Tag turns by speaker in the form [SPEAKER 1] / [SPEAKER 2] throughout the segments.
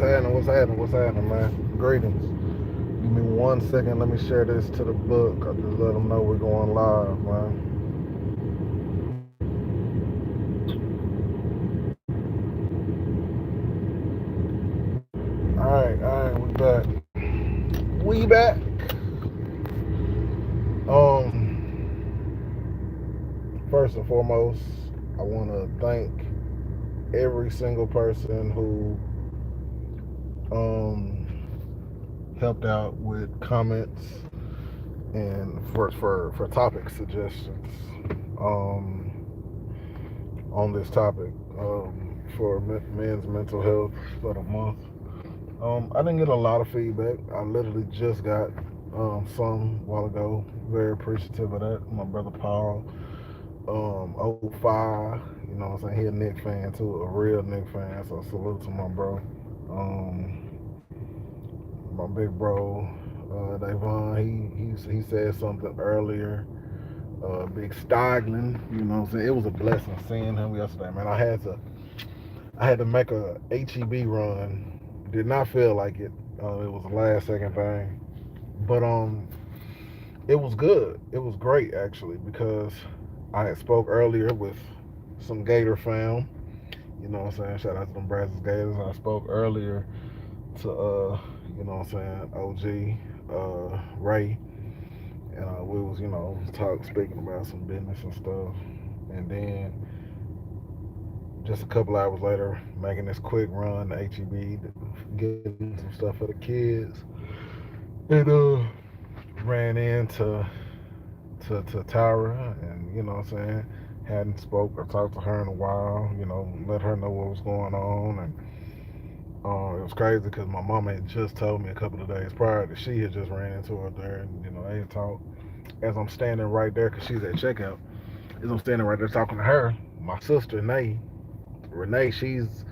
[SPEAKER 1] What's happening, man? Greetings. Give me 1 second. Let me share this to the book. I just let them know we're going live, man. All right, we back. We back. First and foremost, I want to thank every single person who um helped out with comments and for topic suggestions. Um, on this topic for men's mental health for the month. I didn't get a lot of feedback. I literally just got some a while ago. Very appreciative of that. My brother Paul, 05, you know what I'm saying? He a Knick fan too, a real Knick fan. So salute to my bro. My big bro, Davon, he said something earlier. Big Stoglin, you know what I'm saying? It was a blessing seeing him yesterday, man. I had to make a HEB run. Did not feel like it. It was a last second thing, but it was good. It was great actually because I had spoke earlier with some Gator fam. You know what I'm saying? Shout out to them Brazos Gators. I spoke earlier to you know what I'm saying, OG, Ray, and we was speaking about some business and stuff, and then just a couple hours later, making this quick run to HEB, getting some stuff for the kids, and ran into to Tyra, and you know what I'm saying, hadn't spoke or talked to her in a while, let her know what was going on, and it was crazy because my mama had just told me a couple of days prior that she had just ran into her there, and they had talked. As I'm standing right there, because she's at checkout, as I'm standing right there talking to her, my sister Renee, she's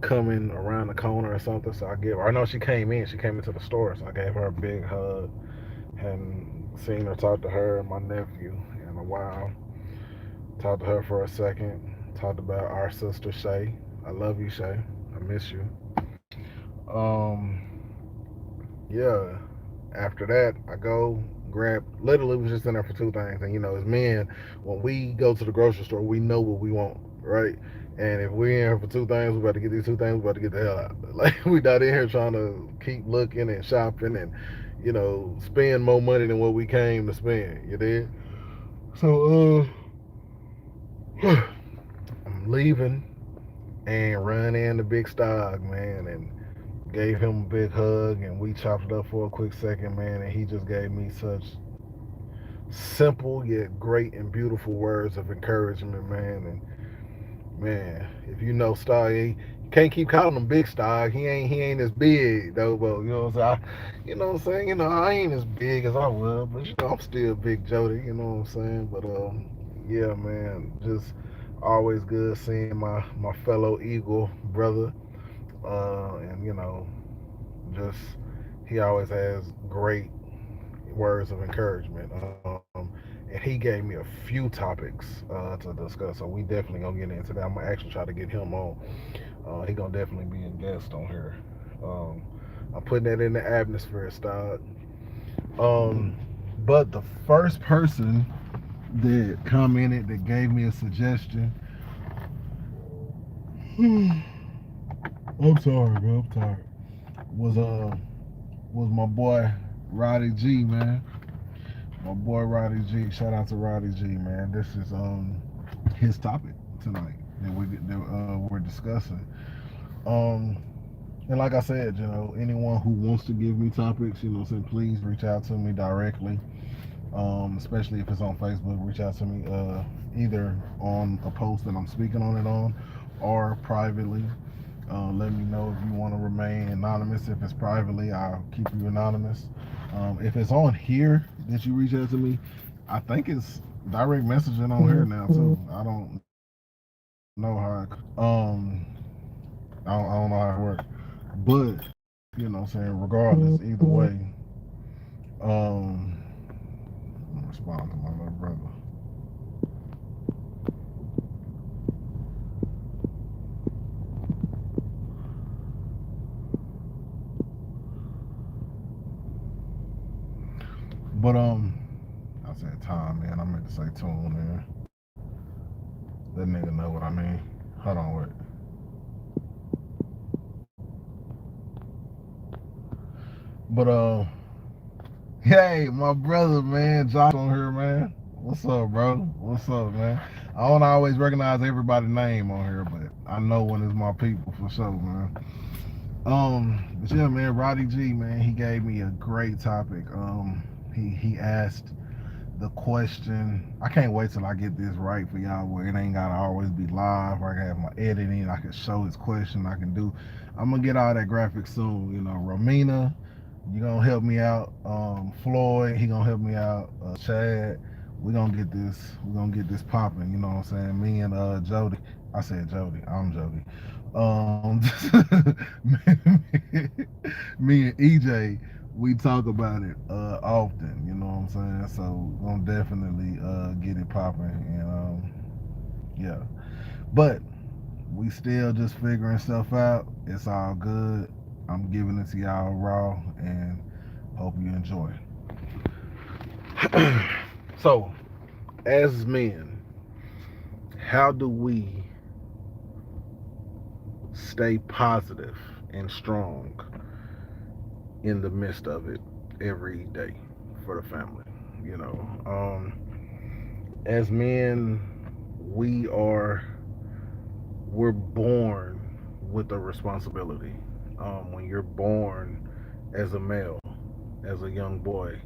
[SPEAKER 1] coming around the corner or something. So I give her, I know she came in. She came into the store. So I gave her a big hug. Hadn't seen her, talk to her and my nephew in a while. Talked to her for a second. Talked about our sister Shay. I love you, Shay. I miss you. Um, yeah. After that, I go grab. Literally, was just in there for two things. And as men, when we go to the grocery store, we know what we want, right? And if we're in here for two things, we about to get these two things. We about to get the hell out. Like we not in here trying to keep looking and shopping and spend more money than what we came to spend. You did. So I'm leaving and run in the big stog, man, and gave him a big hug, and we chopped it up for a quick second, man, and he just gave me such simple yet great and beautiful words of encouragement, man. And man, if you know Star, you can't keep calling him Big Star. He ain't as big though, but what I'm saying. I ain't as big as I was, but I'm still Big Jody. You know what I'm saying? But yeah, man, just always good seeing my fellow Eagle brother, and just he always has great words of encouragement. And he gave me a few topics to discuss, so we definitely gonna get into that. I'm gonna actually try to get him on. He gonna definitely be a guest on here. Um, I'm putting that in the atmosphere, start. Um, but the first person that commented that gave me a suggestion. I'm sorry, bro. I'm tired. Was was my boy Roddy G, man. My boy Roddy G. Shout out to Roddy G, man. This is his topic tonight we're discussing. Um, and like I said, anyone who wants to give me topics, saying please reach out to me directly. Especially if it's on Facebook, reach out to me either on a post that I'm speaking on it on, or privately. Let me know if you want to remain anonymous. If it's privately, I'll keep you anonymous. If it's on here that you reach out to me, I think it's direct messaging on here now too. I don't know how. I don't know how it works, but saying regardless, either way, um, I'm responding to my little brother. But I said time, man. I meant to say tune, man. That nigga know what I mean. Hold on, wait. But hey, my brother, man, Josh on here, man. What's up, bro? What's up, man? I don't always recognize everybody's name on here, but I know when it's my people for sure, man. But yeah, man, Roddy G, man, he gave me a great topic. He asked the question. I can't wait till I get this right for y'all, where it ain't gotta always be live. Where I can have my editing. I can show his question. I can do. I'm gonna get all that graphic soon. You know, Romina, you gonna help me out. Floyd, he gonna help me out. Chad, we gonna get this. We gonna get this popping. You know what I'm saying? Me and Jody. I said Jody. I'm Jody. Me and EJ, we talk about it often. You know what I'm saying? So we're gonna definitely get it popping. And yeah, but we still just figuring stuff out. It's all good. I'm giving it to y'all raw, and hope you enjoy. So, as men, how do we stay positive and strong in the midst of it every day for the family? You know, as men, we are we're born with a responsibility. When you're born as a male, as a young boy,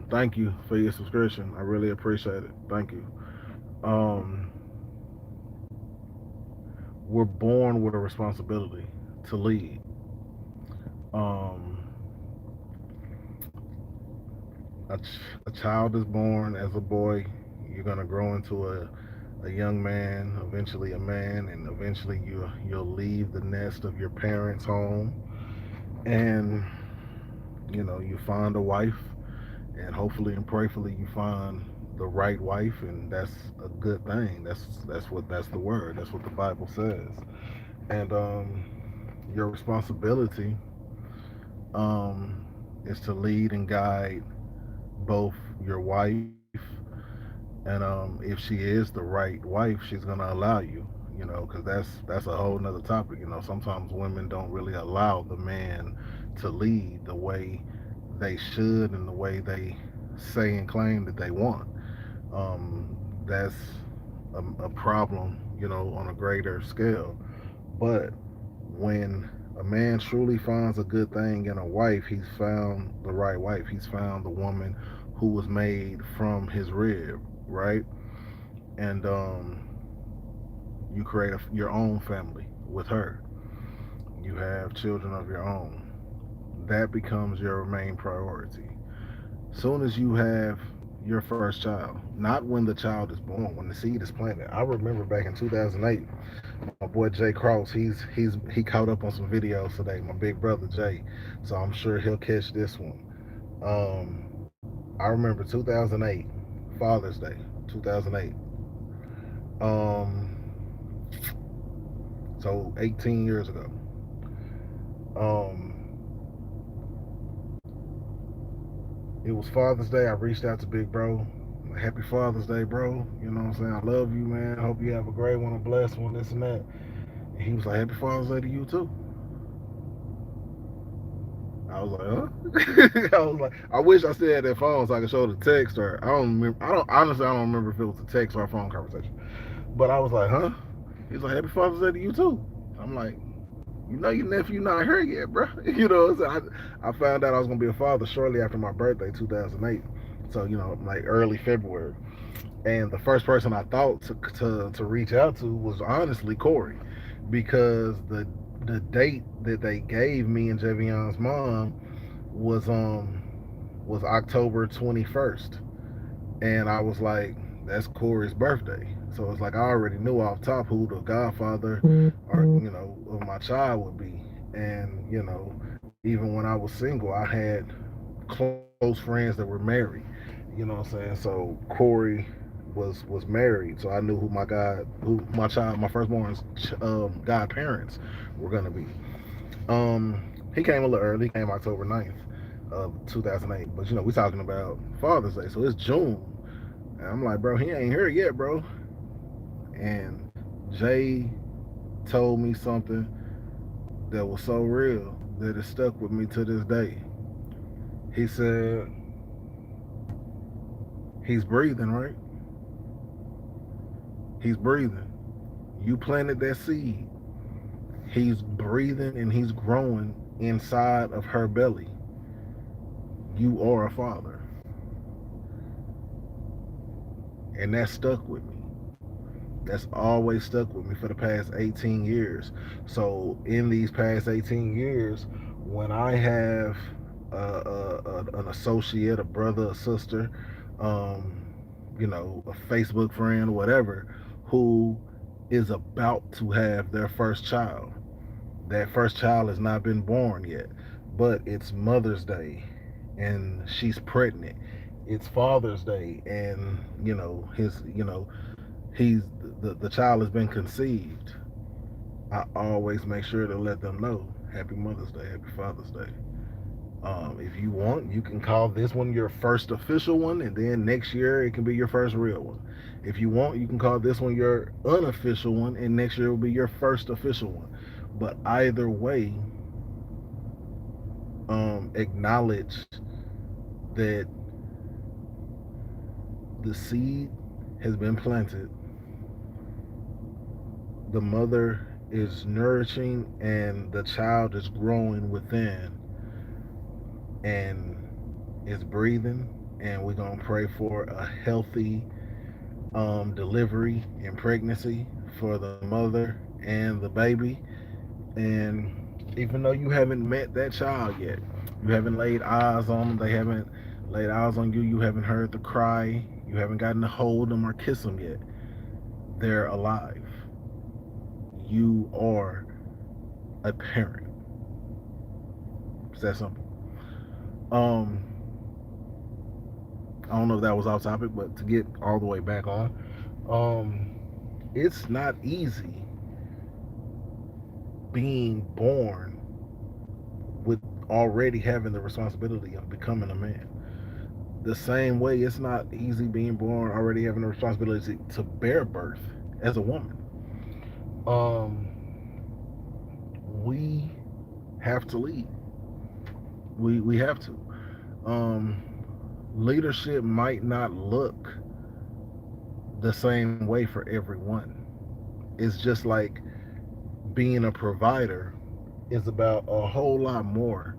[SPEAKER 1] thank you for your subscription. I really appreciate it. Thank you. Um, we're born with a responsibility to lead. Um, a child is born as a boy. You're gonna grow into a young man, eventually a man, and eventually you'll leave the nest of your parents' home, and you find a wife, and hopefully and prayerfully you find the right wife, and that's a good thing. That's the word. That's what the Bible says. And your responsibility is to lead and guide both your wife, and if she is the right wife, she's gonna allow you. Because that's a whole nother topic. Sometimes women don't really allow the man to lead the way they should and the way they say and claim that they want. That's a problem, on a greater scale. But when a man truly finds a good thing in a wife, he's found the right wife. He's found the woman who was made from his rib, right? And you create your own family with her. You have children of your own. That becomes your main priority. Soon as you have your first child, not when the child is born, when the seed is planted. I remember back in 2008, my boy Jay Cross, he caught up on some videos today. My big brother Jay, so I'm sure he'll catch this one. I remember 2008, Father's Day, 2008. Um, so 18 years ago. Um, it was Father's Day. I reached out to Big Bro. Happy Father's Day, bro. You know what I'm saying? I love you, man. Hope you have a great one, a blessed one, this and that. And he was like, Happy Father's Day to you too. I was like, huh? I was like, I wish I still had that phone so I could show the text, or I don't remember. I don't remember if it was a text or a phone conversation. But I was like, huh? He's like, Happy Father's Day to you too. I'm like, your nephew not here yet, bro. So I found out I was gonna be a father shortly after my birthday, 2008. So like early February. And the first person I thought to reach out to was honestly Corey, because the date that they gave me and Javion's mom was was October 21st, and I was like, that's Corey's birthday. So it's like I already knew off top who the godfather or of my child would be. And even when I was single, I had close friends that were married. You know what I'm saying? So Corey was married, so I knew who my child, my firstborn's godparents were gonna be. He came a little early. He came October 9th. of 2008. But we talking about Father's Day, so it's June. And I'm like, bro, he ain't here yet, bro. And Jay told me something that was so real that it stuck with me to this day. He said, he's breathing, right? He's breathing. You planted that seed. He's breathing and he's growing inside of her belly. You are a father. And that stuck with me. That's always stuck with me for the past 18 years. So in these past 18 years, when I have an associate, a brother, a sister, um, a Facebook friend, whatever, who is about to have their first child. That first child has not been born yet, but it's Mother's Day and she's pregnant. It's Father's Day and he's the child has been conceived. I always make sure to let them know Happy Mother's Day, Happy Father's Day. If you want, you can call this one your first official one, and then next year it can be your first real one. If you want, you can call this one your unofficial one, and next year will be your first official one. But either way, acknowledge that the seed has been planted. The mother is nourishing, and the child is growing within, and is breathing. And we're gonna pray for a healthy delivery and pregnancy for the mother and the baby. And even though you haven't met that child yet, you haven't laid eyes on them, they haven't laid eyes on you, you haven't heard the cry, you haven't gotten to hold them or kiss them yet, they're alive. You are a parent. It's that simple. Um, I don't know if that was off topic, but to get all the way back on, um, it's not easy being born with already having the responsibility of becoming a man. The same way it's not easy being born already having the responsibility to bear birth as a woman. Um, we have to lead. We have to. Um, Leadership might not look the same way for everyone. It's just like being a provider is about a whole lot more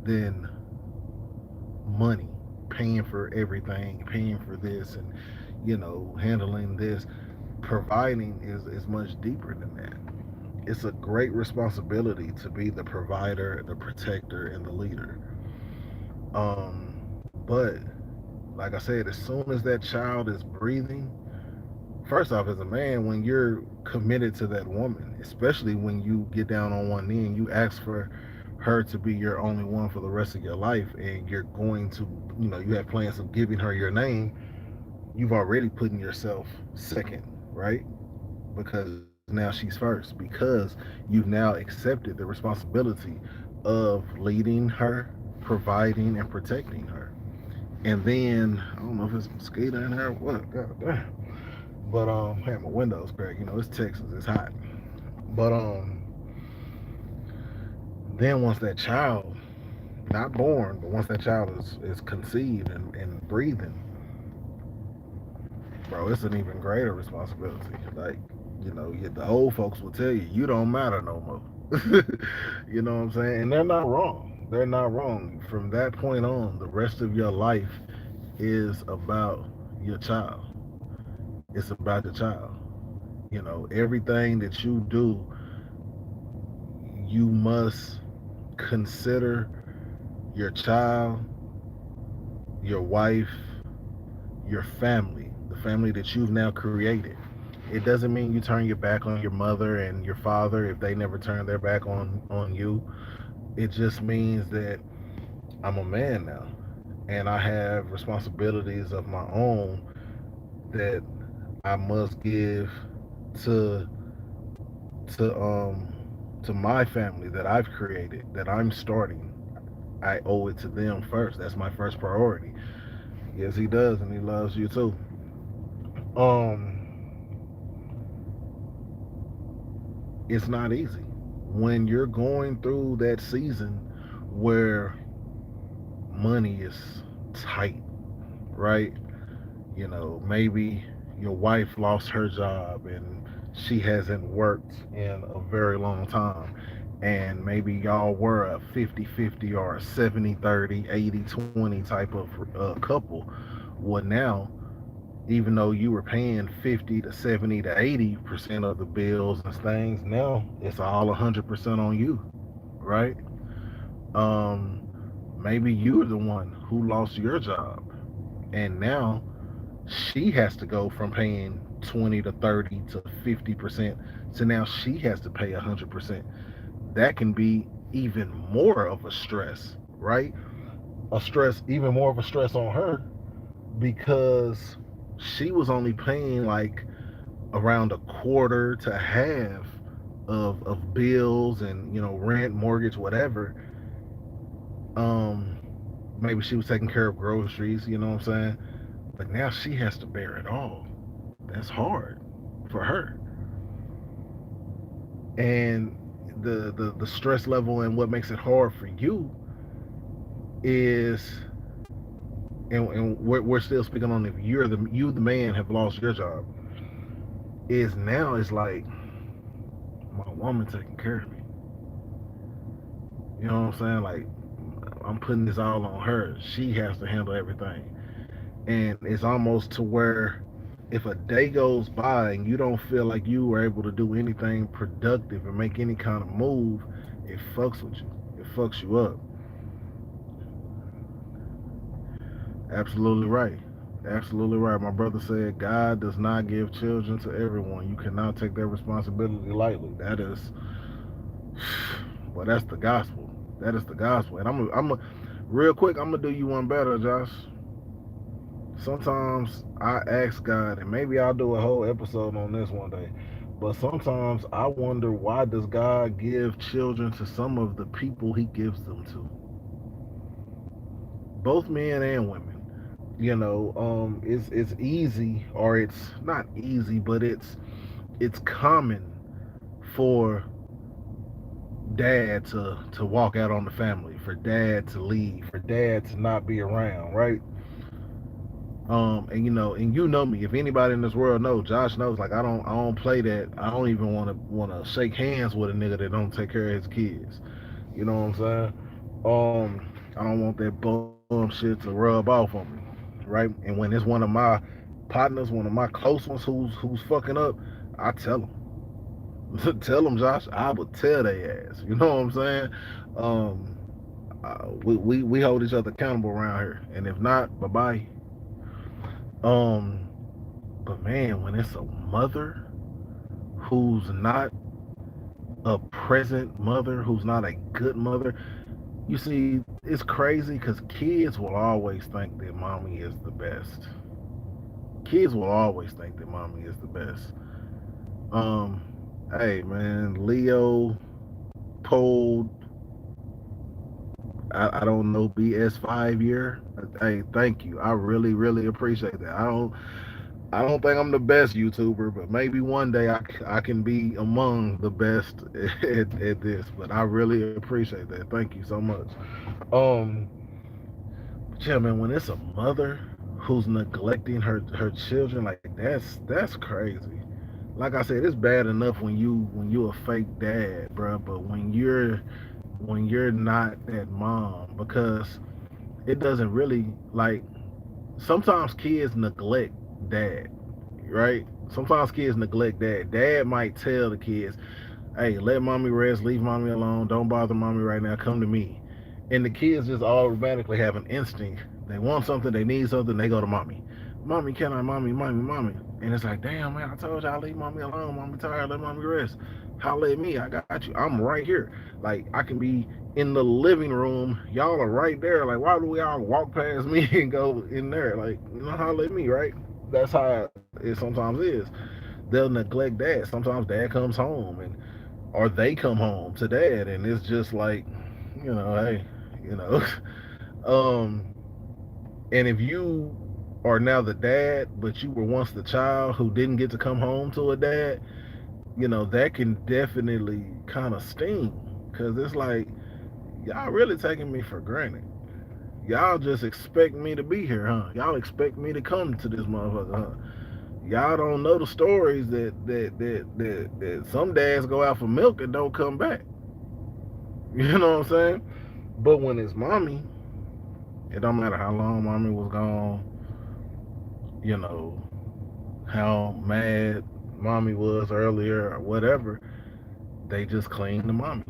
[SPEAKER 1] than money, paying for everything, paying for this, and handling this. Providing is much deeper than that. It's a great responsibility to be the provider, the protector, and the leader. But like I said, as soon as that child is breathing, first off, as a man, when you're committed to that woman, especially when you get down on one knee and you ask for her to be your only one for the rest of your life, and you're going to, you have plans of giving her your name, you've already putting yourself second, right? Because now she's first, because you've now accepted the responsibility of leading her, providing, and protecting her. And then I don't know if it's a mosquito in there or what. God damn. But I had my windows cracked. It's Texas, it's hot. But then once that child, not born, but once that child is conceived and breathing, bro, it's an even greater responsibility. Like, the old folks will tell you don't matter no more. You know what I'm saying? And they're not wrong. They're not wrong. From that point on, the rest of your life is about your child. It's about the child. Everything that you do, you must consider your child, your wife, your family, the family that you've now created. It doesn't mean you turn your back on your mother and your father if they never turn their back on you. It just means that I'm a man now, and I have responsibilities of my own that I must give to to um to my family that I've created, that I'm starting. I owe it to them first. That's my first priority. Yes, he does, and he loves you too. Um, it's not easy when you're going through that season where money is tight, right? You know, maybe your wife lost her job and she hasn't worked in a very long time. And maybe y'all were a 50-50 or a 70-30, 80-20 type of couple. Well, now, even though you were paying 50 to 70 to 80% of the bills and things, now it's all 100% on you, right? Um, Maybe you're the one who lost your job, and now she has to go from paying 20 to 30 to 50% to now she has to pay 100%. That can be even more of a stress, right? A stress, even more of a stress on her because she was only paying like around a quarter to half of bills and rent, mortgage, whatever. um Maybe she was taking care of groceries, you know what I'm saying? But now she has to bear it all. That's hard for her. And the stress level and what makes it hard for you is, and we're still speaking on if you the man have lost your job, is now it's like my woman taking care of me. You know what I'm saying? Like I'm putting this all on her. She has to handle everything. And it's almost to where if a day goes by and you don't feel like you were able to do anything productive and make any kind of move, it fucks with you. It fucks you up. Absolutely right. Absolutely right. My brother said God does not give children to everyone. You cannot take that responsibility lightly. That is, well, that's the gospel. That is the gospel. And real quick, I'm gonna do you one better, Josh. Sometimes I ask God, and maybe I'll do a whole episode on this one day. But sometimes I wonder, why does God give children to some of the people He gives them to, both men and women? It's easy, or it's not easy, but it's common for dad to walk out on the family, for dad to leave, for dad to not be around, right? And you know me. If anybody in this world knows, Josh knows. Like I don't play that. I don't even want to shake hands with a nigga that don't take care of his kids. You know what I'm saying? I don't want that bum shit to rub off on me, right? And when it's one of my partners, one of my close ones who's fucking up, I tell them. Tell them, Josh. I would tell their ass. You know what I'm saying? Um, we hold each other accountable around here, and if not, bye bye. Um, but man, when it's a mother who's not a present mother, who's not a good mother, you see, it's crazy because kids will always think that mommy is the best. Kids will always think that mommy is the best. Um, hey man, Leo, Pole, I don't know, BS5 year. Hey, thank you. I really, really appreciate that. I don't think I'm the best YouTuber, but maybe one day I can be among the best at this. But I really appreciate that. Thank you so much. Um, yeah, man, when it's a mother who's neglecting her children, like that's crazy. Like I said, it's bad enough when you a fake dad, bro. But when you're not that mom, because it doesn't really like sometimes kids neglect dad, right? Sometimes kids neglect dad. Dad might tell the kids, hey, let mommy rest, leave mommy alone, don't bother mommy right now, come to me. And the kids just automatically have an instinct. They want something, they need something, they go to mommy. Mommy, can I, mommy? And it's like, damn, man, I told you I leave mommy alone. Mommy tired, let mommy rest. Holla at me, I got you. I'm right here. Like, I can be in the living room. Y'all are right there. Like, why do we all walk past me and go in there? Like, holla at me, right? That's how it sometimes is. They'll neglect dad. Sometimes dad comes home and or they come home to dad, and it's just like, hey, you know. um, and if you are now the dad, but you were once the child who didn't get to come home to a dad, that can definitely kind of sting, because it's like, y'all really taking me for granted. Y'all just expect me to be here, huh? Y'all expect me to come to this motherfucker, huh? Y'all don't know the stories that some dads go out for milk and don't come back. You know what I'm saying? But when it's mommy, it don't matter how long mommy was gone, you know, how mad mommy was earlier or whatever, they just cling to mommy.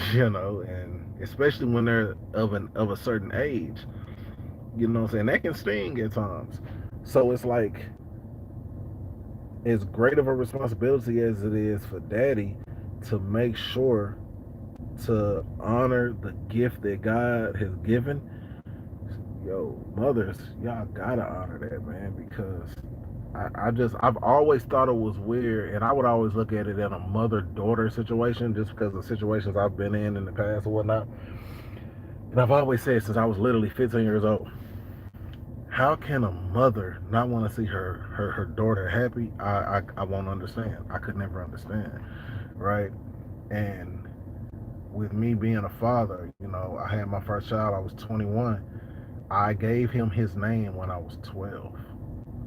[SPEAKER 1] And especially when they're of a certain age, you know what I'm saying? That can sting at times. So it's like, as great of a responsibility as it is for daddy to make sure to honor the gift that God has given, yo, mothers, y'all gotta honor that, man, because I've always thought it was weird, and I would always look at it in a mother daughter situation just because of situations I've been in the past or whatnot. And I've always said since I was literally 15 years old, how can a mother not want to see her daughter happy? I won't understand. I could never understand, right? And with me being a father, I had my first child. I was 21. I gave him his name when I was 12.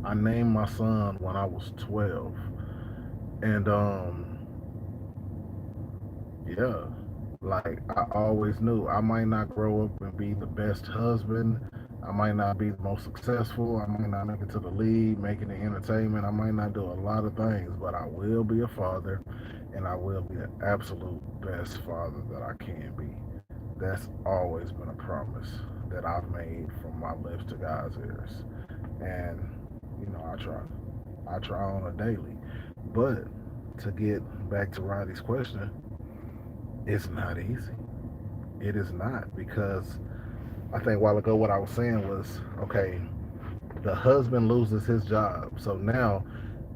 [SPEAKER 1] I named my son when I was 12. And yeah, like, I always knew I might not grow up and be the best husband. I might not be the most successful. I might not make it to the league, making the entertainment. I might not do a lot of things, but I will be a father, and I will be the absolute best father that I can be. That's always been a promise that I've made from my lips to God's ears. And, I try. I try on a daily. But to get back to Roddy's question, it's not easy. It is not, because I think a while ago what I was saying was, okay, the husband loses his job. So now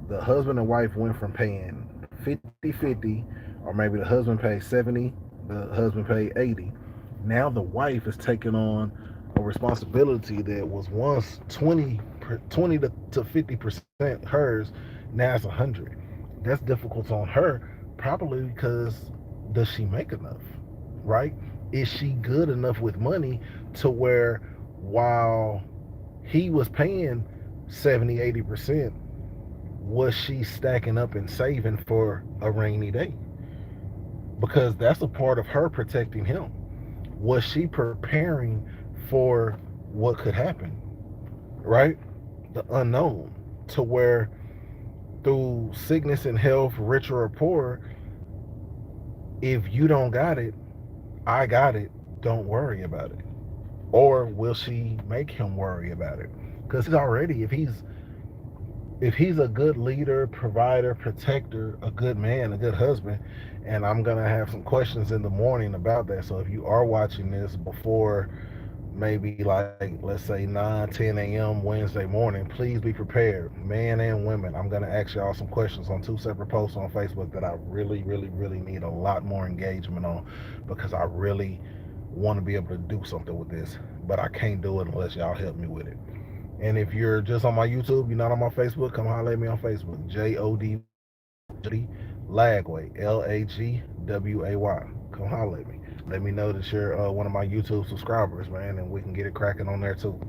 [SPEAKER 1] the husband and wife went from paying 50-50, or maybe the husband paid 70, the husband paid 80. Now the wife is taking on a responsibility that was once 20 to 50% hers. Now it's 100. That's difficult on her, probably because, does she make enough? Right? Is she good enough with money to where, while he was paying 70, 80%, was she stacking up and saving for a rainy day? Because that's a part of her protecting him. Was she preparing for what could happen? Right? The unknown. To where, through sickness and health, rich or poor, if you don't got it, I got it. Don't worry about it. Or will she make him worry about it? Because he's already, if he's a good leader, provider, protector, a good man, a good husband, and I'm gonna have some questions in the morning about that. So if you are watching this before maybe, like, let's say 9, 10 a.m. Wednesday morning, please be prepared, men and women. I'm gonna ask y'all some questions on 2 separate posts on Facebook that I really, really, really need a lot more engagement on, because I really want to be able to do something with this, but I can't do it unless y'all help me with it. And if you're just on my YouTube, you're not on my Facebook, come holler at me on Facebook. Lagway, Lagway. Come holler at me. Let me know that you're one of my YouTube subscribers, man, and we can get it cracking on there too.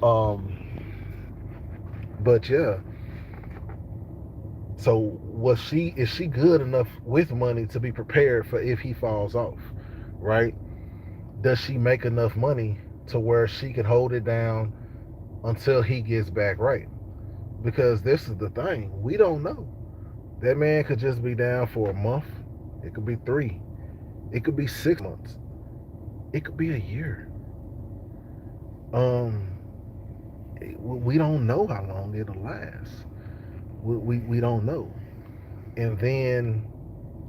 [SPEAKER 1] Um, but yeah, so is she good enough with money to be prepared for if he falls off, right? Does she make enough money to where she can hold it down until he gets back right? Because this is the thing, we don't know. That man could just be down for a month. It could be 3. It could be 6 months. It could be a year. Um, we don't know how long it'll last. We don't know. And then,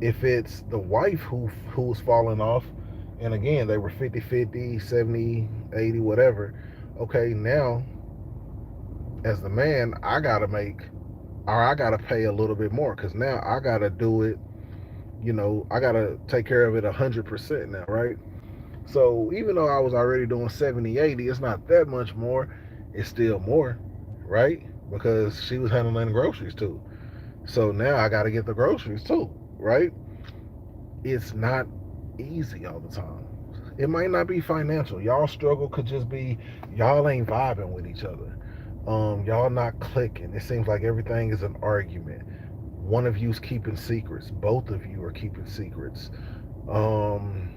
[SPEAKER 1] if it's the wife who's falling off, and again they were 50-50, 70-80, whatever, okay, now as the man, I gotta pay a little bit more, because now I gotta do it. I gotta take care of it 100% now, right? So even though I was already doing 70, 80, it's not that much more. It's still more, right? Because she was handling the groceries too. So now I got to get the groceries too, right? It's not easy all the time. It might not be financial. Y'all struggle could just be y'all ain't vibing with each other. Y'all not clicking. It seems like everything is an argument. One of you's keeping secrets. Both of you are keeping secrets. Um,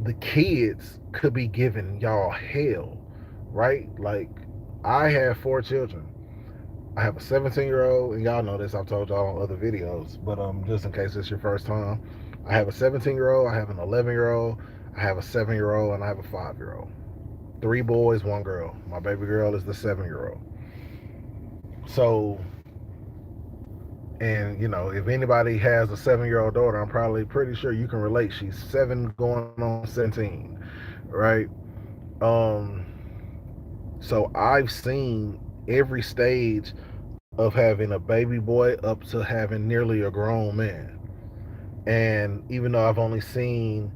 [SPEAKER 1] the kids could be giving y'all hell, right? Like, I have 4 children. I have a 17-year-old, and y'all know this. I've told y'all on other videos, but just in case it's your first time, I have a 17-year-old, I have an 11-year-old, I have a 7-year-old, and I have a 5-year-old. 3 boys, 1 girl. My baby girl is the 7-year-old. So, and if anybody has a 7-year-old daughter, I'm probably pretty sure you can relate. She's 7 going on 17, right? Um, so I've seen every stage of having a baby boy up to having nearly a grown man. And even though I've only seen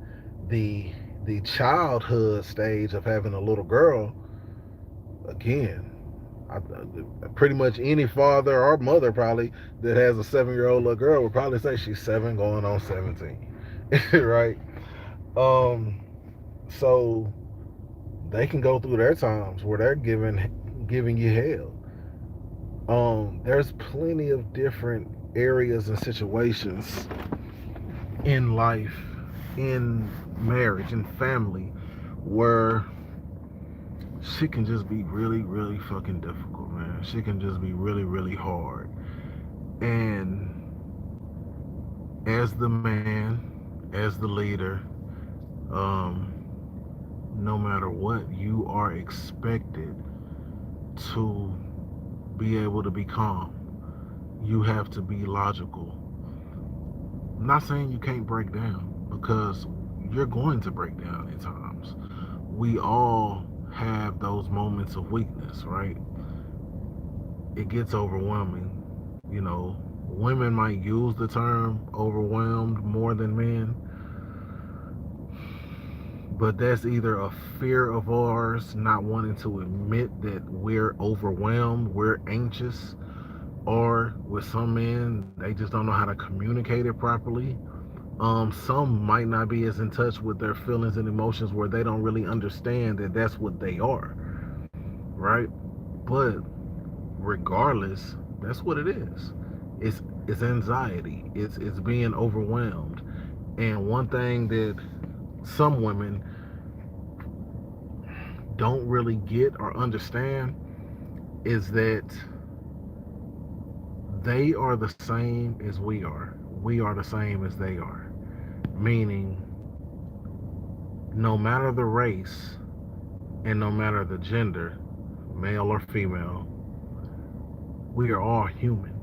[SPEAKER 1] the the childhood stage of having a little girl, again, pretty much any father or mother probably that has a 7-year-old little girl would probably say she's 7 going on 17, right? Um, so they can go through their times where they're giving you hell. There's plenty of different areas and situations in life, in marriage, in family, where shit can just be really, really fucking difficult, man. Shit can just be really, really hard. And as the man, as the leader, um, no matter what, you are expected to be able to be calm. You have to be logical. I'm not saying you can't break down, because you're going to break down at times. We all have those moments of weakness, right? It gets overwhelming. Women might use the term overwhelmed more than men, but that's either a fear of ours not wanting to admit that we're overwhelmed, we're anxious, or with some men, they just don't know how to communicate it properly. Some might not be as in touch with their feelings and emotions where they don't really understand that that's what they are, right? But regardless, that's what it is. It's anxiety. It's being overwhelmed. And one thing that some women don't really get or understand is that they are the same as we are. We are the same as they are. Meaning, no matter the race and no matter the gender, male or female, we are all human.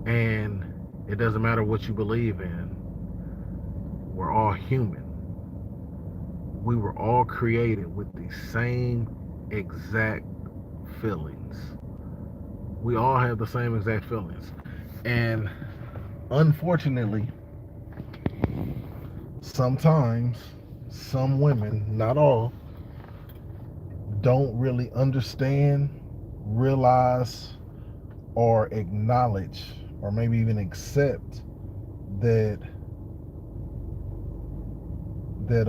[SPEAKER 1] And it doesn't matter what you believe in, we're all human. We were all created with the same exact feelings. We all have the same exact feelings. And unfortunately, sometimes some women, not all, don't really understand, realize, or acknowledge, or maybe even accept that that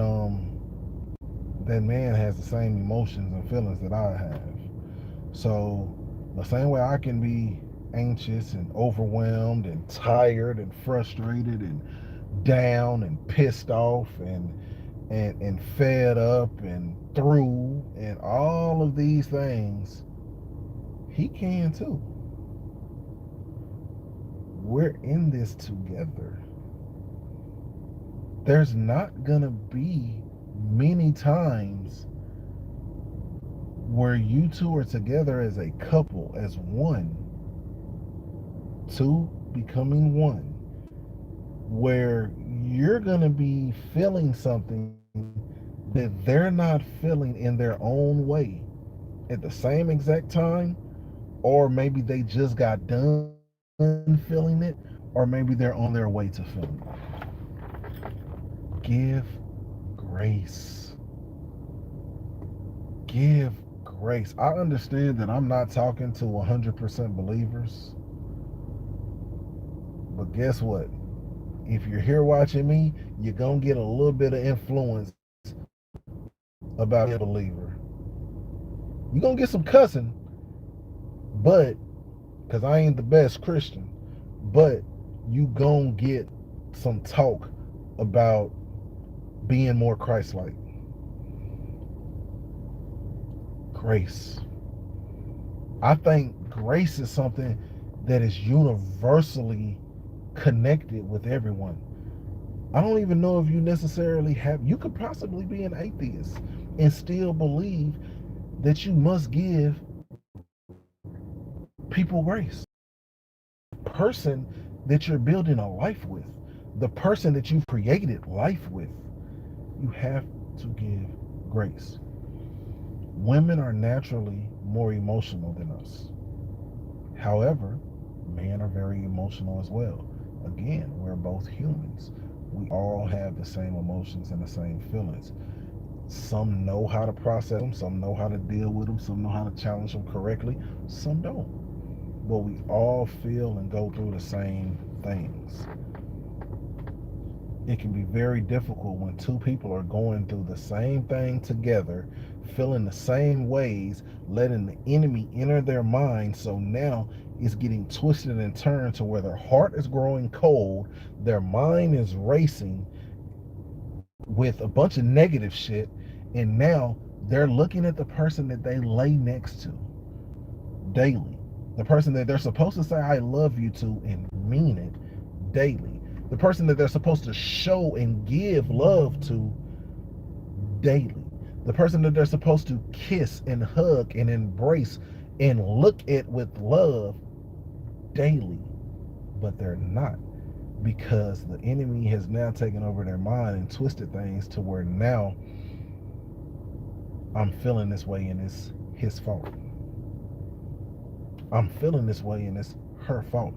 [SPEAKER 1] that man has the same emotions and feelings that I have. So the same way I can be anxious and overwhelmed and tired and frustrated and down and pissed off and fed up and through and all of these things, he can too. We're in this together. There's not gonna be many times where you two are together as a couple, as one, two becoming one, where you're gonna be feeling something that they're not feeling in their own way at the same exact time, or maybe they just got done feeling it, or maybe they're on their way to feeling it. Give grace. Give grace. I understand that I'm not talking to 100% believers, but guess what? If you're here watching me, you're going to get a little bit of influence about being a believer. You're going to get some cussing, but, because I ain't the best Christian, but you going to get some talk about being more Christ-like. Grace. I think grace is something that is universally connected with everyone. I don't even know if you necessarily you could possibly be an atheist and still believe that you must give people grace. The person that you're building a life with, the person that you've created life with, you have to give grace. Women are naturally more emotional than us. However, men are very emotional as well. Again, we're both humans. We all have the same emotions and the same feelings. Some know how to process them, some know how to deal with them, some know how to challenge them correctly, some don't. But we all feel and go through the same things. It can be very difficult when two people are going through the same thing together, feeling the same ways, letting the enemy enter their mind. So now it's getting twisted and turned to where their heart is growing cold, their mind is racing with a bunch of negative shit, and now they're looking at the person that they lay next to daily, the person that they're supposed to say I love you to and mean it daily, the person that they're supposed to show and give love to daily, the person that they're supposed to kiss and hug and embrace and look at with love daily, but they're not, because the enemy has now taken over their mind and twisted things to where now I'm feeling this way and it's his fault. I'm feeling this way and it's her fault.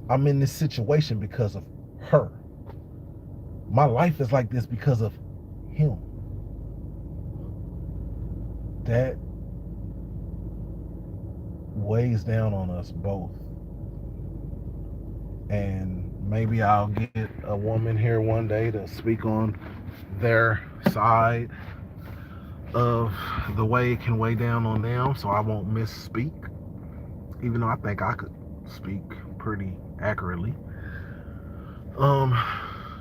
[SPEAKER 1] I'm in this situation because of her. My life is like this because of him. That weighs down on us both. And maybe I'll get a woman here one day to speak on their side of the way it can weigh down on them, so I won't misspeak, even though I think I could speak pretty accurately.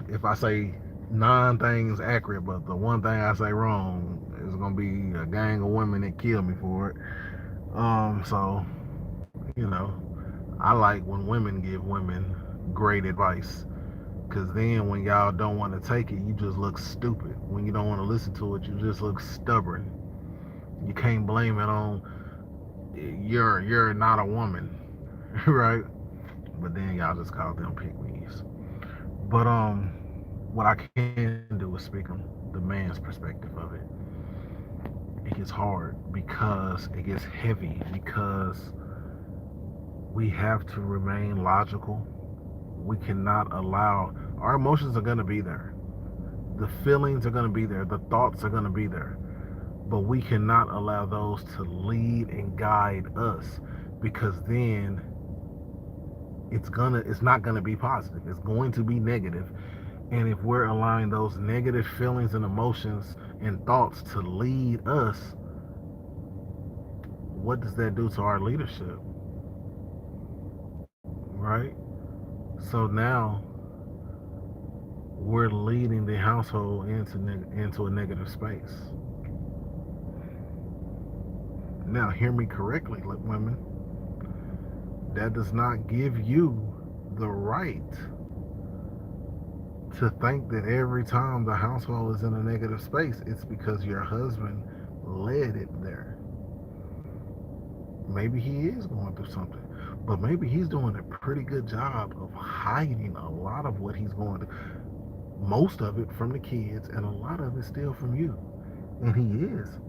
[SPEAKER 1] If I say 9 things accurate, but the one thing I say wrong, is gonna be a gang of women that kill me for it. So, I like when women give women great advice, because then when y'all don't want to take it, you just look stupid. When you don't want to listen to it, you just look stubborn. You can't blame it on you're not a woman, right? But then y'all just call them pygmies. But what I can do is speak on the man's perspective of it. It gets hard because it gets heavy, because we have to remain logical. We cannot allow, our emotions are going to be there. The feelings are going to be there. The thoughts are going to be there. But we cannot allow those to lead and guide us, because then it's not going to be positive. It's going to be negative. And if we're allowing those negative feelings and emotions and thoughts to lead us, what does that do to our leadership? Right? So now we're leading the household into a negative space. Now, hear me correctly, women. That does not give you the right to think that every time the household is in a negative space, it's because your husband led it there. Maybe he is going through something, but maybe he's doing a pretty good job of hiding a lot of what he's going through. Most of it from the kids, and a lot of it still from you. And he is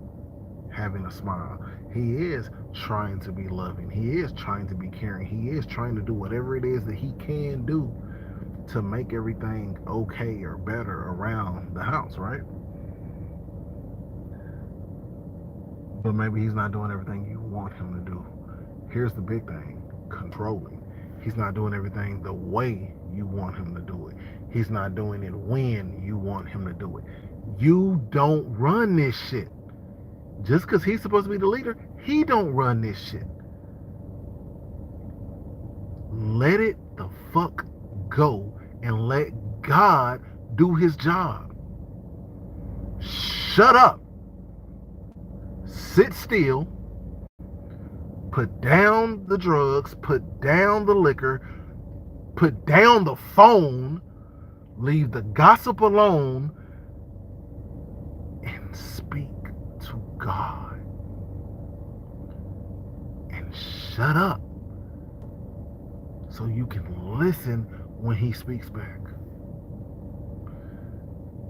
[SPEAKER 1] having a smile. He is trying to be loving. He is trying to be caring. He is trying to do whatever it is that he can do to make everything okay or better around the house, right? but maybe he's not doing everything you want him to do. Here's the big thing: controlling. He's not doing everything the way you want him to do it. He's not doing it when you want him to do it. You don't run this shit. Just because he's supposed to be the leader, he don't run this shit. Let it the fuck go and let God do his job. Shut up. Sit still. Put down the drugs. Put down the liquor. Put down the phone. Leave the gossip alone. And speak to God. And shut up. So you can listen when he speaks back.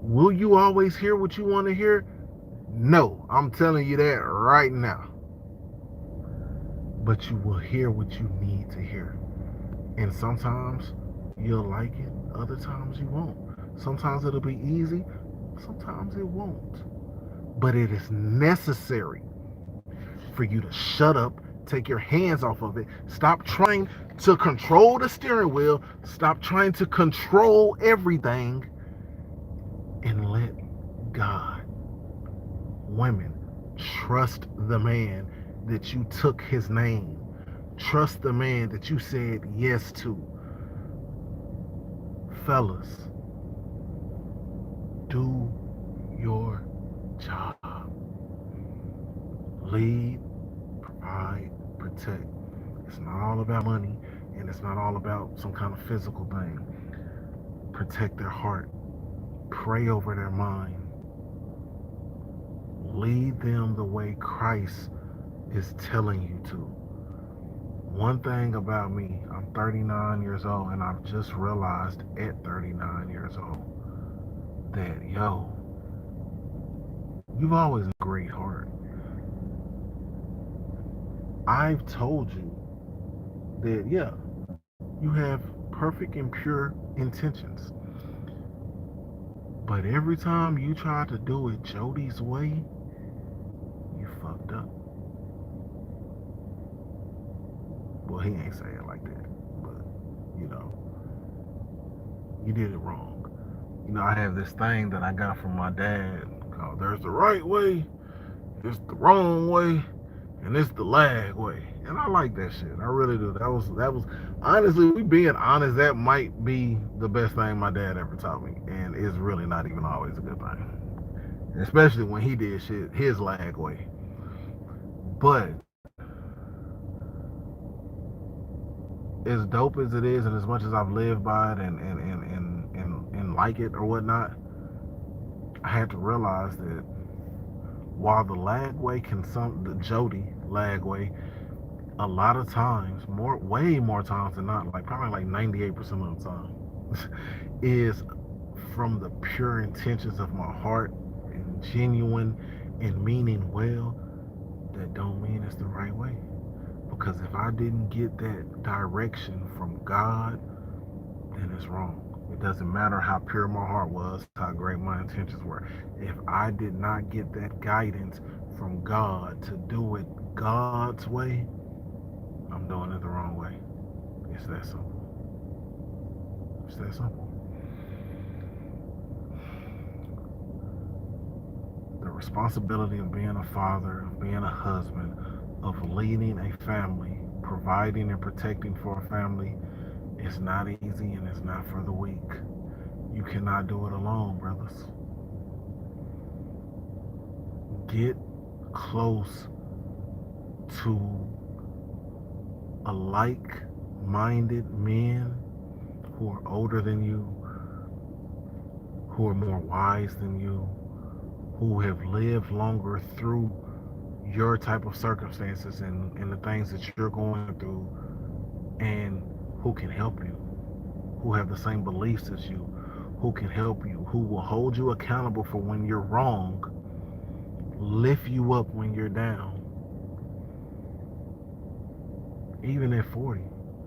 [SPEAKER 1] Will you always hear what you want to hear? No, I'm telling you that right now. But you will hear what you need to hear. And sometimes you'll like it, other times you won't. Sometimes it'll be easy, sometimes it won't. But it is necessary for you to shut up, take your hands off of it, stop trying to control the steering wheel, stop trying to control everything, and let God. Women, trust the man that you took his name. Trust the man that you said yes to. Fellas, do your job. Lead, provide, protect. It's not all about money, and it's not all about some kind of physical thing. Protect their heart. Pray over their mind. Lead them the way Christ is telling you to. One thing about me, I'm 39 years old, and I've just realized at 39 years old that, you've always had a great heart. I've told you that, you have perfect and pure intentions. But every time you try to do it Jody's way, you fucked up. Well, he ain't say it like that, but you did it wrong. I have this thing that I got from my dad called "There's the right way, there's the wrong way, and it's the lag way." And I like that shit. I really do. That was honestly, we being honest, that might be the best thing my dad ever taught me, and it's really not even always a good thing, especially when he did shit his lag way. But as dope as it is, and as much as I've lived by it and like it or whatnot, I had to realize that while the lag way the Jody lag way, a lot of times, way more times than not, probably like 98% of the time, is from the pure intentions of my heart and genuine and meaning well, that don't mean it's the right way. Because if I didn't get that direction from God, then it's wrong. It doesn't matter how pure my heart was, how great my intentions were. If I did not get that guidance from God to do it God's way, I'm doing it the wrong way. It's that simple. It's that simple. The responsibility of being a father, of being a husband, of leading a family, providing and protecting for a family, is not easy, and it's not for the weak. You cannot do it alone, brothers. Get close to a like-minded men who are older than you, who are more wise than you, who have lived longer through your type of circumstances and the things that you're going through, and who can help you, who have the same beliefs as you, who can help you, who will hold you accountable for when you're wrong, lift you up when you're down. Even at 40,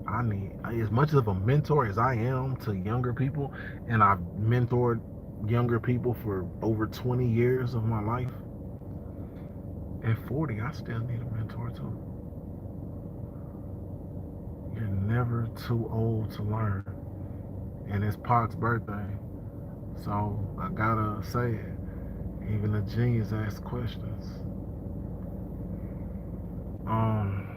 [SPEAKER 1] I need, as much of a mentor as I am to younger people, and I've mentored younger people for over 20 years of my life, At 40, I still need a mentor too. You're never too old to learn. And it's Pac's birthday. So I gotta say it. Even a genius asks questions. Um,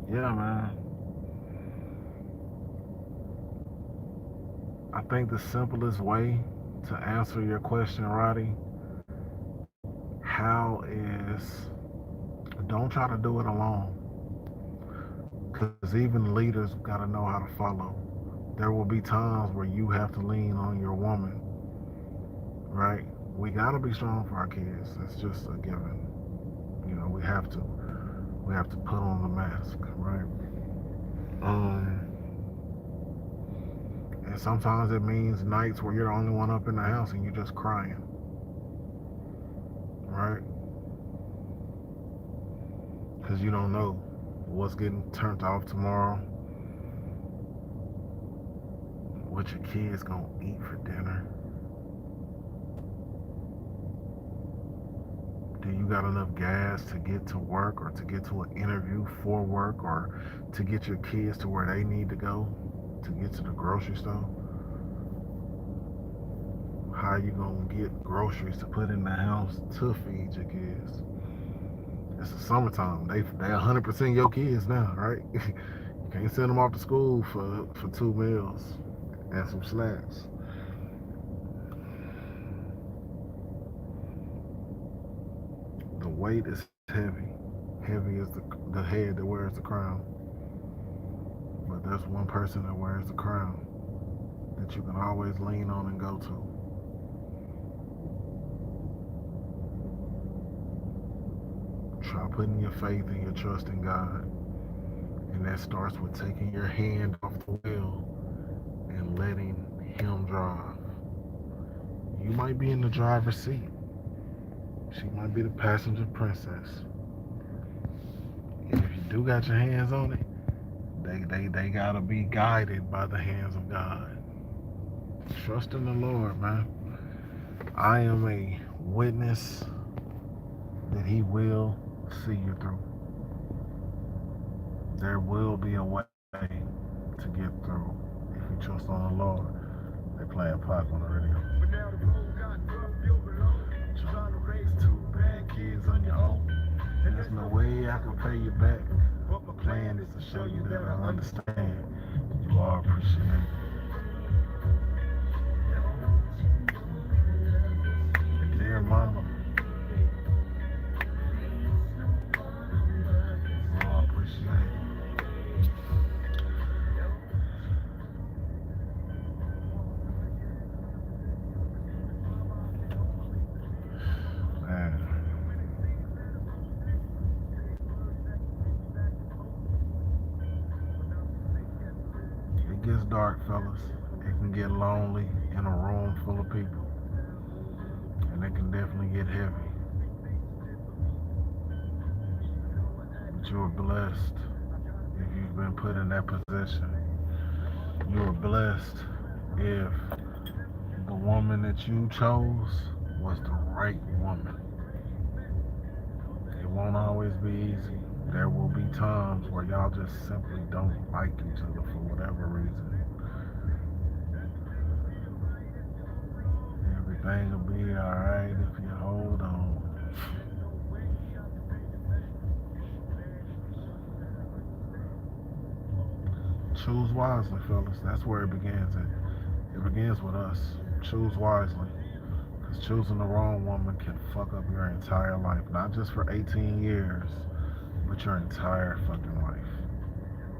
[SPEAKER 1] yeah, man. I think the simplest way to answer your question, Roddy, how is don't try to do it alone. Because even leaders got to know how to follow. There will be times where you have to lean on your woman, right? We got to be strong for our kids. It's just a given. You know, we have to. We have to put on the mask, right? Um, and sometimes it means nights where you're the only one up in the house and you're just crying, right? Because you don't know what's getting turned off tomorrow, what your kids gonna eat for dinner. Do you got enough gas to get to work or to get to an interview for work or to get your kids to where they need to go to get to the grocery store? How you gonna get groceries to put in the house to feed your kids? It's the summertime. They 100% your kids now, right? You can't send them off to school for 2 meals and some snacks. The weight is heavy. Heavy is the head that wears the crown. But there's one person that wears the crown that you can always lean on and go to. Try putting your faith and your trust in God. And that starts with taking your hand off the wheel and letting Him drive. You might be in the driver's seat. She might be the passenger princess. And if you do got your hands on it, they gotta be guided by the hands of God. Trust in the Lord, man. I am a witness that He will see you through. There will be a way to get through if you trust on the Lord. They playing Pac on the radio. But now the road got rough, you're alone. Trying to raise 2 bad kids on your own. And there's no way I can pay you back. But my plan is to show you that I understand. You are appreciated. Dear mama, you are appreciated. Man, it gets dark, fellas. It can get lonely in a room full of people. And it can definitely get heavy. But you are blessed if you've been put in that position. You are blessed if the woman that you chose was the right woman. It won't always be easy. There will be times where y'all just simply don't like each other for whatever reason. Everything will be alright if you hold on. Choose wisely, fellas. That's where it begins at. It begins with us. Choose wisely. Because choosing the wrong woman can fuck up your entire life. Not just for 18 years, but your entire fucking life.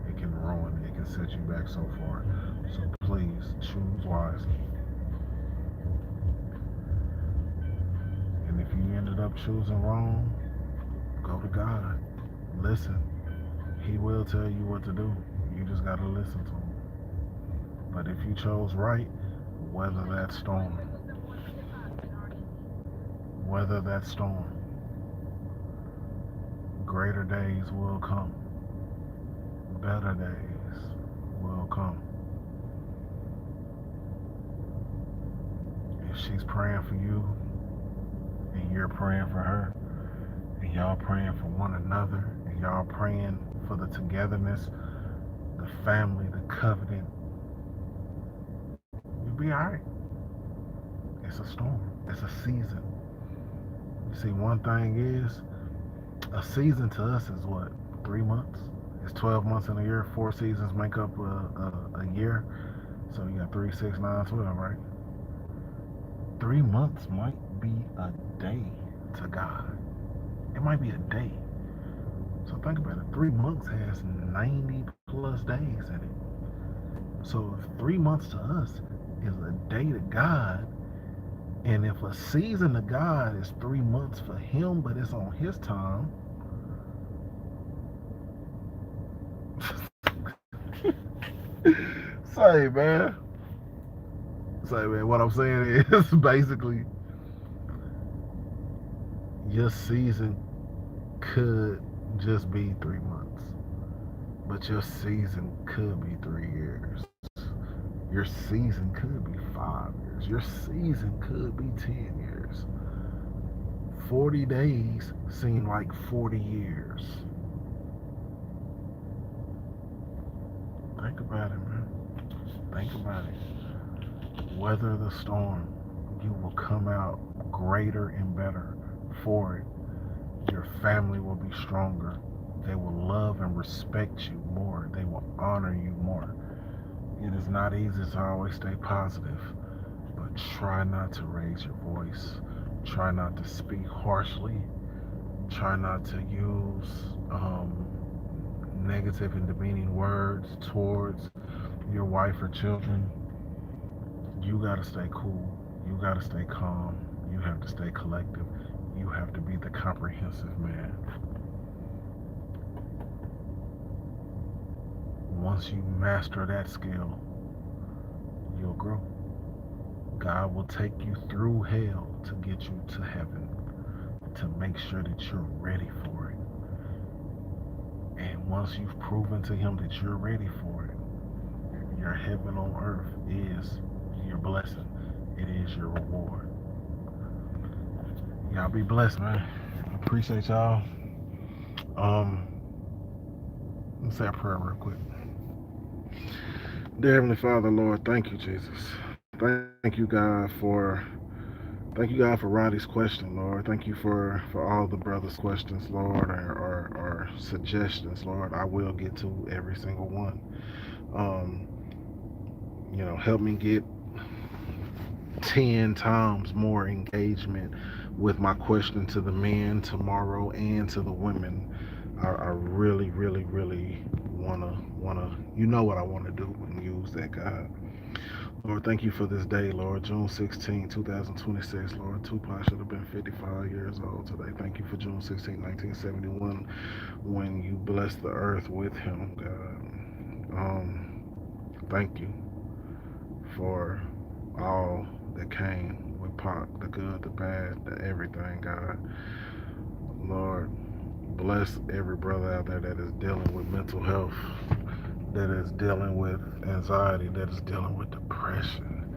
[SPEAKER 1] It can ruin it. It can set you back so far. So please, choose wisely. And if you ended up choosing wrong, go to God. Listen. He will tell you what to do. You just gotta listen to him. But if you chose right, weather that storm. Weather that storm. Greater days will come. Better days will come. If she's praying for you, and you're praying for her, and y'all praying for one another, and y'all praying for the togetherness, the family, the covenant, you'll be all right. It's a storm. It's a season. You see, one thing is, a season to us is what? 3 months? It's 12 months in a year. 4 seasons make up a year. So you got 3, 6, 9, 12, right? 3 months might be a day to God. It might be a day. So think about it. 3 months has 90 plus days in it. So if 3 months to us is a day to God, and if a season to God is 3 months for him, but it's on his time, say man, what I'm saying is basically your season could just be 3 months, but your season could be 3 years. Your season could be 5 years. Your season could be 10 years. 40 days seem like 40 years. Think about it, man. Think about it. Weather the storm. You will come out greater and better for it. Your family will be stronger. They will love and respect you more. They will honor you more. It is not easy to always stay positive, but try not to raise your voice. Try not to speak harshly. Try not to use negative and demeaning words towards your wife or children. You got to stay cool. You got to stay calm. You have to stay collective. You have to be the comprehensive man. Once you master that skill, you'll grow. God will take you through hell to get you to heaven, to make sure that you're ready for it. And once you've proven to him that you're ready for it, your heaven on earth is your blessing. It is your reward. Y'all be blessed, man. I appreciate y'all. Let's say a prayer real quick. Dear Heavenly Father, Lord, thank you, Jesus. Thank you, God, for Roddy's question, Lord. Thank you for all the brothers' questions, Lord, or suggestions, Lord. I will get to every single one. Help me get 10 times more engagement with my question to the men tomorrow and to the women. I really, really, really wanna what I want to do and use that, God. Lord, thank you for this day, Lord. June 16, 2026, Lord. Tupac should have been 55 years old today. Thank you for June 16, 1971, when you blessed the earth with him, God. Thank you for all that came with Pac, the good, the bad, the everything, God. Lord, bless every brother out there that is dealing with mental health, that is dealing with anxiety, that is dealing with depression,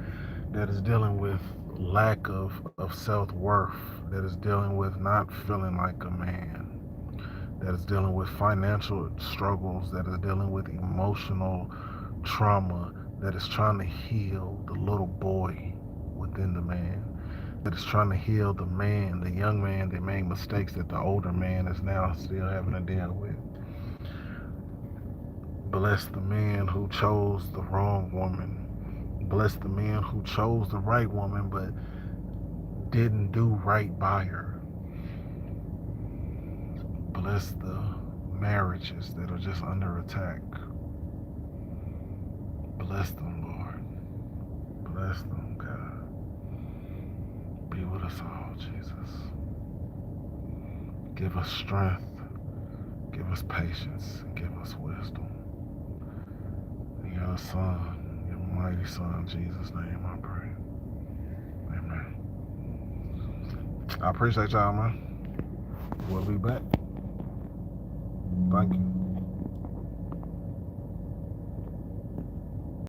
[SPEAKER 1] that is dealing with lack of self-worth, that is dealing with not feeling like a man, that is dealing with financial struggles, that is dealing with emotional trauma, that is trying to heal the little boy within the man, that is trying to heal the man, the young man that made mistakes that the older man is now still having to deal with. Bless the man who chose the wrong woman. Bless the man who chose the right woman but didn't do right by her. Bless the marriages that are just under attack. Bless them, Lord. Bless them, God. Be with us all, Jesus. Give us strength. Give us patience. And give us wisdom. In your Son, your mighty Son, Jesus' name I pray. Amen. I appreciate y'all, man. We'll be back. Thank you.